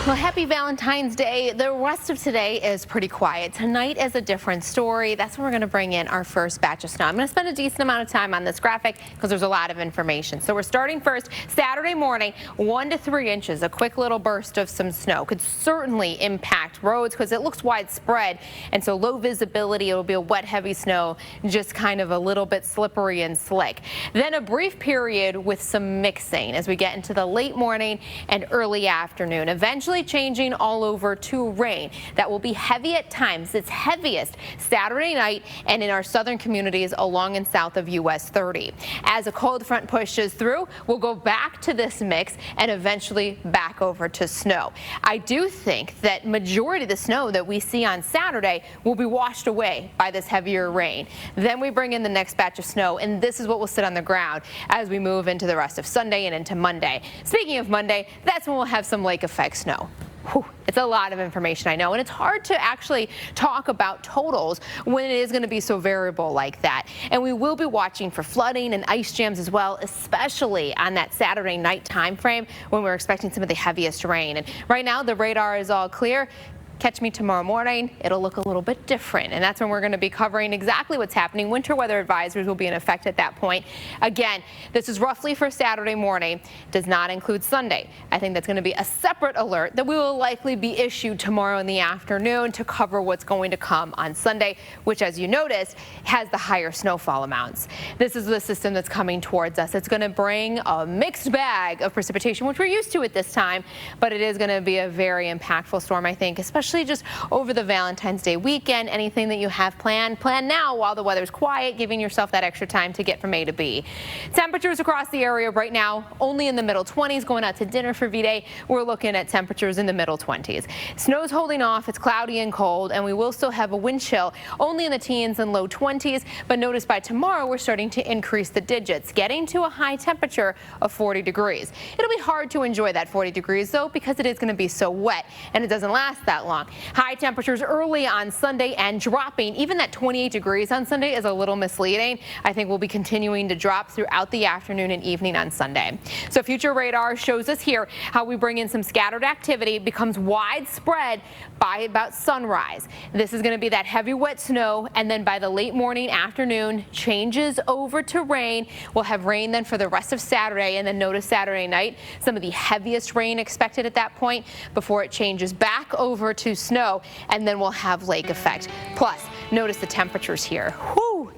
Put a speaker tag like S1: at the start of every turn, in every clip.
S1: Well, happy Valentine's Day. The rest of today is pretty quiet. Tonight is a different story. That's when we're going to bring in our first batch of snow. I'm going to spend a decent amount of time on this graphic because there's a lot of information. So we're starting first Saturday morning, 1 to 3 inches. A quick little burst of some snow could certainly impact roads because it looks widespread. And so low visibility, it'll be a wet, heavy snow, just kind of a little bit slippery and slick. Then a brief period with some mixing as we get into the late morning and early afternoon. Eventually changing all over to rain. That will be heavy at times. It's heaviest Saturday night and in our southern communities along and south of US 30. As a cold front pushes through, we'll go back to this mix and eventually back over to snow. I do think that majority of the snow that we see on Saturday will be washed away by this heavier rain. Then we bring in the next batch of snow, and this is what will sit on the ground as we move into the rest of Sunday and into Monday. Speaking of Monday, that's when we'll have some lake effect snow. Whew, it's a lot of information, I know, and it's hard to actually talk about totals when it is going to be so variable like that. And we will be watching for flooding and ice jams as well, especially on that Saturday night time frame when we're expecting some of the heaviest rain. And right now the radar is all clear. Catch me tomorrow morning, it'll look a little bit different, and that's when we're going to be covering exactly what's happening. Winter weather advisories will be in effect at that point. Again, this is roughly for Saturday morning, does not include Sunday. I think that's going to be a separate alert that we will likely be issued tomorrow in the afternoon to cover what's going to come on Sunday, which, as you noticed, has the higher snowfall amounts. This is the system that's coming towards us. It's going to bring a mixed bag of precipitation, which we're used to at this time, but it is going to be a very impactful storm, I think, especially just over the Valentine's Day weekend. Anything that you have planned, plan now while the weather's quiet, giving yourself that extra time to get from A to B. Temperatures across the area right now only in the middle 20s. Going out to dinner for V-Day, we're looking at temperatures in the middle 20s. Snow's holding off. It's cloudy and cold, and we will still have a wind chill only in the teens and low 20s. But notice by tomorrow we're starting to increase the digits, getting to a high temperature of 40 degrees. It'll be hard to enjoy that 40 degrees though because it is going to be so wet and it doesn't last that long. High temperatures early on Sunday and dropping. Even that 28 degrees on Sunday is a little misleading. I think we'll be continuing to drop throughout the afternoon and evening on Sunday. So future radar shows us here how we bring in some scattered activity, becomes widespread by about sunrise. This is going to be that heavy wet snow, and then by the late morning afternoon changes over to rain. We'll have rain then for the rest of Saturday, and then notice Saturday night some of the heaviest rain expected at that point before it changes back over to snow, and then we'll have lake effect. Plus, notice the temperatures here. Whew.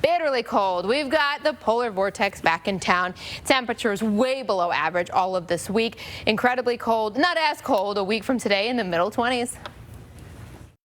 S1: Bitterly cold. We've got the polar vortex back in town. Temperatures way below average all of this week. Incredibly cold, not as cold a week from today in the middle 20s.